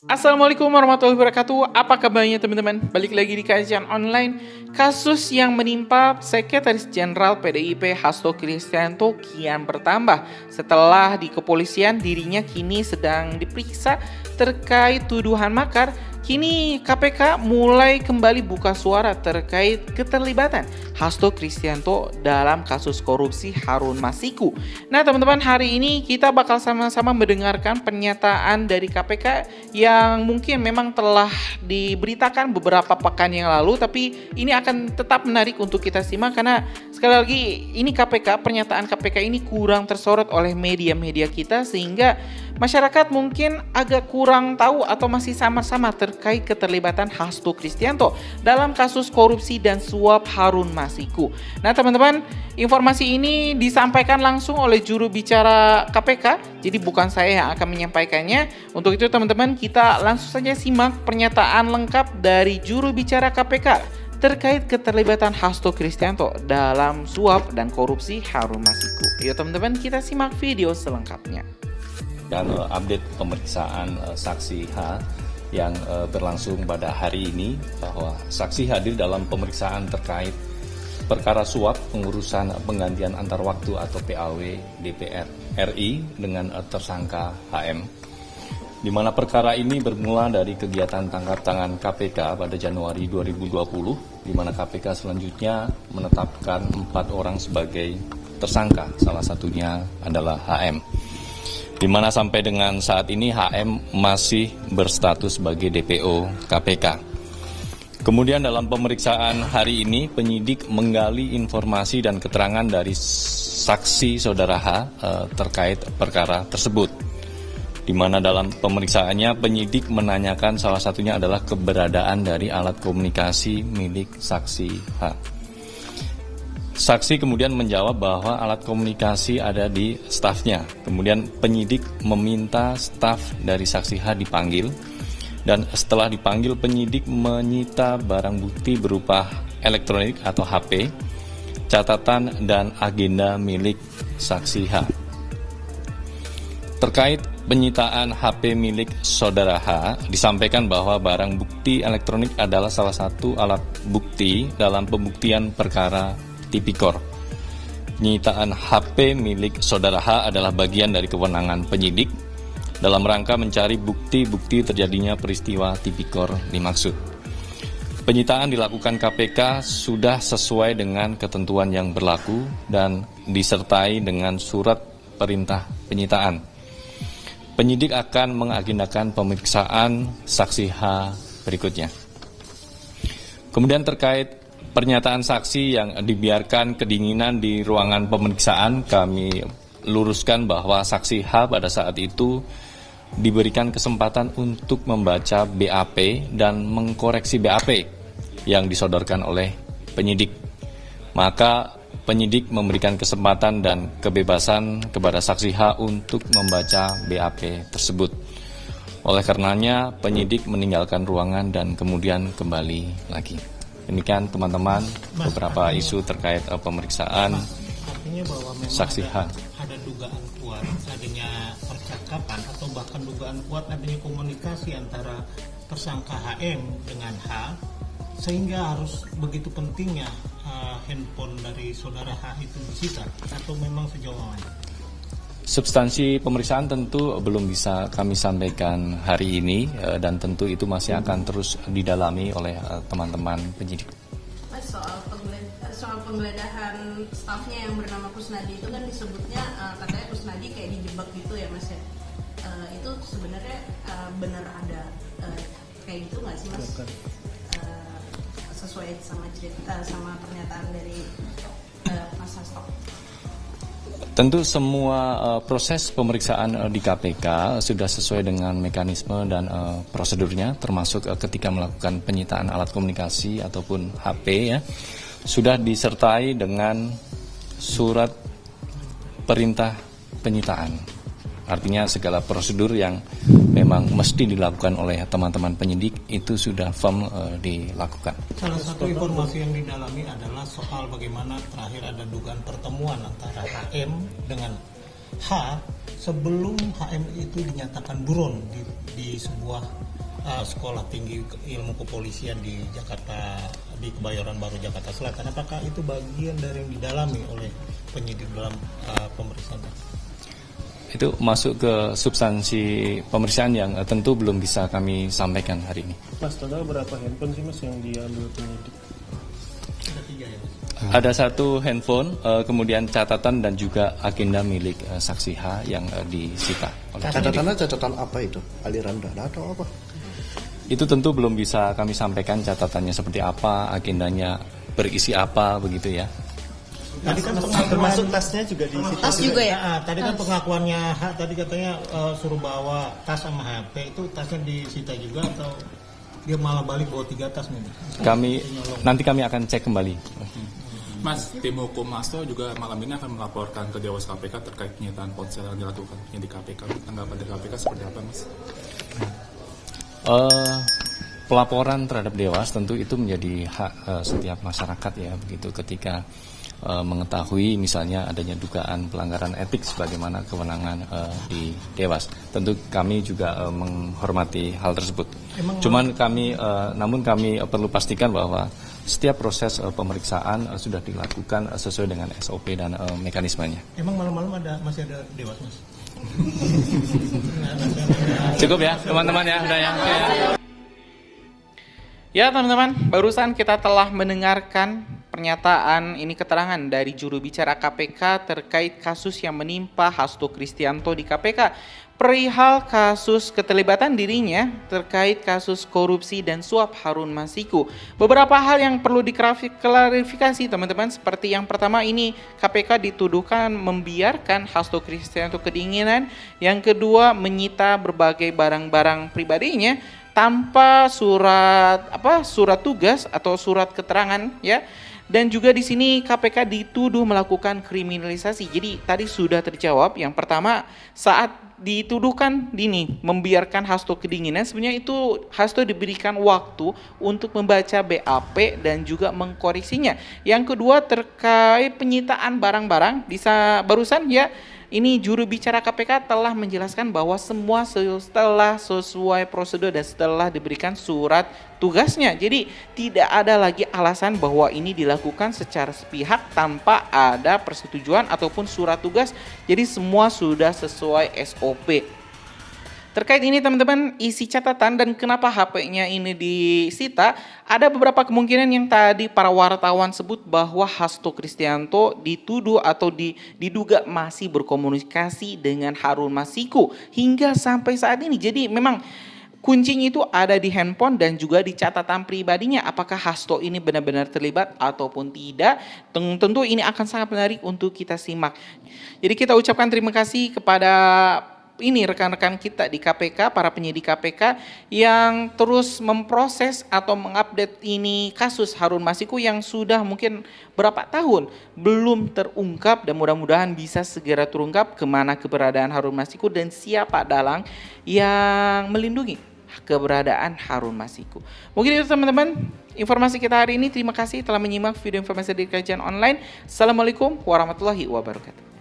Assalamualaikum warahmatullahi wabarakatuh. Apa kabarnya teman-teman? Balik lagi di kajian online. Kasus yang menimpa Sekretaris Jenderal PDIP Hasto Kristianto kian bertambah setelah di kepolisian dirinya kini sedang diperiksa terkait tuduhan makar. Kini KPK mulai kembali buka suara terkait keterlibatan Hasto Kristianto dalam kasus korupsi Harun Masiku. Nah teman-teman, hari ini kita bakal sama-sama mendengarkan pernyataan dari KPK yang mungkin memang telah diberitakan beberapa pekan yang lalu, tapi ini akan tetap menarik untuk kita simak karena sekali lagi ini pernyataan KPK ini kurang tersorot oleh media-media kita sehingga masyarakat mungkin agak kurang tahu atau masih sama-sama terkait keterlibatan Hasto Kristianto dalam kasus korupsi dan suap Harun Masiku. Nah teman-teman, informasi ini disampaikan langsung oleh juru bicara KPK, jadi bukan saya yang akan menyampaikannya. Untuk itu teman-teman, kita langsung saja simak pernyataan lengkap dari juru bicara KPK terkait keterlibatan Hasto Kristianto dalam suap dan korupsi Harun Masiku. Yuk teman-teman, kita simak video selengkapnya. Dan update pemeriksaan saksi H yang berlangsung pada hari ini, bahwa saksi hadir dalam pemeriksaan terkait perkara suap pengurusan penggantian antar waktu atau PAW DPR RI dengan tersangka HM, di mana perkara ini bermula dari kegiatan tangkap tangan KPK pada Januari 2020, di mana KPK selanjutnya menetapkan 4 orang sebagai tersangka, salah satunya adalah HM. Di mana sampai dengan saat ini HM masih berstatus sebagai DPO KPK. Kemudian dalam pemeriksaan hari ini penyidik menggali informasi dan keterangan dari saksi saudara H terkait perkara tersebut. Di mana dalam pemeriksaannya penyidik menanyakan salah satunya adalah keberadaan dari alat komunikasi milik saksi H. Saksi kemudian menjawab bahwa alat komunikasi ada di stafnya. Kemudian penyidik meminta staf dari saksi H dipanggil, dan setelah dipanggil penyidik menyita barang bukti berupa elektronik atau HP, catatan dan agenda milik saksi H. Terkait penyitaan HP milik saudara H, disampaikan bahwa barang bukti elektronik adalah salah satu alat bukti dalam pembuktian perkara tipikor. Penyitaan HP milik saudara H adalah bagian dari kewenangan penyidik dalam rangka mencari bukti-bukti terjadinya peristiwa tipikor dimaksud. Penyitaan dilakukan KPK sudah sesuai dengan ketentuan yang berlaku dan disertai dengan surat perintah penyitaan. Penyidik akan mengagendakan pemeriksaan saksi H berikutnya. Kemudian terkait pernyataan saksi yang dibiarkan kedinginan di ruangan pemeriksaan, kami luruskan bahwa saksi H pada saat itu diberikan kesempatan untuk membaca BAP dan mengkoreksi BAP yang disodorkan oleh penyidik. Maka penyidik memberikan kesempatan dan kebebasan kepada saksi H untuk membaca BAP tersebut. Oleh karenanya penyidik meninggalkan ruangan dan kemudian kembali lagi. Demikian teman-teman beberapa isu terkait pemeriksaan saksi H. Ada dugaan kuat adanya percakapan atau bahkan dugaan kuat adanya komunikasi antara tersangka HM dengan H, sehingga harus begitu pentingnya handphone dari saudara H itu disita, atau memang sejauh mana? Substansi pemeriksaan tentu belum bisa kami sampaikan hari ini dan tentu itu masih akan terus didalami oleh teman-teman penyidik. Mas, soal penggeledahan stafnya yang bernama Kusnadi itu kan disebutnya katanya Kusnadi kayak dijebak gitu ya Mas ya. Itu sebenarnya benar ada kayak gitu nggak sih Mas? Sesuai sama cerita sama pernyataan dari Mas Hasto. Tentu semua proses pemeriksaan di KPK sudah sesuai dengan mekanisme dan prosedurnya, termasuk ketika melakukan penyitaan alat komunikasi ataupun HP ya, sudah disertai dengan surat perintah penyitaan. Artinya segala prosedur yang memang mesti dilakukan oleh teman-teman penyidik itu sudah firm dilakukan. Salah satu informasi yang didalami adalah soal bagaimana terakhir ada dugaan pertemuan antara HM dengan H sebelum HM itu dinyatakan buron di sebuah Sekolah Tinggi Ilmu Kepolisian di Jakarta, di Kebayoran Baru, Jakarta Selatan. Apakah itu bagian dari yang didalami oleh penyidik dalam pemeriksaan? Itu masuk ke substansi pemeriksaan yang tentu belum bisa kami sampaikan hari ini. Mas, total berapa handphone sih Mas yang diambil penyidik? Ada 3 ya, Mas? Ada 1 handphone, kemudian catatan dan juga agenda milik saksi H yang disita oleh penyidik. Catatan apa itu? Aliran dana atau apa? Itu tentu belum bisa kami sampaikan catatannya seperti apa, agendanya berisi apa, begitu ya. Tadi kan Termasuk tasnya juga disita. Tas juga ya? Tadi kan pengakuannya tadi katanya suruh bawa tas sama HP, itu tasnya disita juga atau dia malah balik bawa 3 tas nih? Nanti kami akan cek kembali. Mas, tim hukum Hasto juga malam ini akan melaporkan ke Dewas KPK terkait penyitaan ponsel yang dilakukan di KPK. Tanggapan dari KPK seperti apa, Mas? Pelaporan terhadap Dewas tentu itu menjadi hak setiap masyarakat ya, begitu ketika mengetahui misalnya adanya dugaan pelanggaran etik sebagaimana kewenangan di Dewas. Tentu kami juga menghormati hal tersebut. Namun kami perlu pastikan bahwa setiap proses pemeriksaan sudah dilakukan sesuai dengan SOP dan mekanismenya. Emang malam-malam masih ada Dewas, Mas? Cukup ya teman-teman ya, udah ya. Ya teman-teman, barusan kita telah mendengarkan pernyataan ini, keterangan dari juru bicara KPK terkait kasus yang menimpa Hasto Kristianto di KPK. Perihal kasus keterlibatan dirinya terkait kasus korupsi dan suap Harun Masiku. Beberapa hal yang perlu diklarifikasi teman-teman. Seperti yang pertama, ini KPK dituduhkan membiarkan Hasto Kristianto kedinginan. Yang kedua, menyita berbagai barang-barang pribadinya tanpa surat tugas atau surat keterangan ya. Dan juga di sini KPK dituduh melakukan kriminalisasi. Jadi tadi sudah terjawab. Yang pertama, saat dituduhkan Dini membiarkan Hasto kedinginan, sebenarnya itu Hasto diberikan waktu untuk membaca BAP dan juga mengkoreksinya. Yang kedua terkait penyitaan barang-barang, barusan ya, ini juru bicara KPK telah menjelaskan bahwa semua setelah sesuai prosedur dan setelah diberikan surat tugasnya. Jadi tidak ada lagi alasan bahwa ini dilakukan secara sepihak tanpa ada persetujuan ataupun surat tugas. Jadi semua sudah sesuai SOP. Terkait ini teman-teman, isi catatan dan kenapa HP-nya ini disita, ada beberapa kemungkinan yang tadi para wartawan sebut bahwa Hasto Kristianto dituduh atau diduga masih berkomunikasi dengan Harun Masiku hingga sampai saat ini. Jadi memang kuncinya itu ada di handphone dan juga di catatan pribadinya. Apakah Hasto ini benar-benar terlibat ataupun tidak? Tentu ini akan sangat menarik untuk kita simak. Jadi kita ucapkan terima kasih kepada rekan-rekan kita di KPK, para penyidik KPK yang terus memproses atau mengupdate ini kasus Harun Masiku yang sudah mungkin berapa tahun belum terungkap, dan mudah-mudahan bisa segera terungkap kemana keberadaan Harun Masiku dan siapa dalang yang melindungi keberadaan Harun Masiku. Mungkin itu teman-teman informasi kita hari ini. Terima kasih telah menyimak video informasi dari kajian online. Assalamualaikum warahmatullahi wabarakatuh.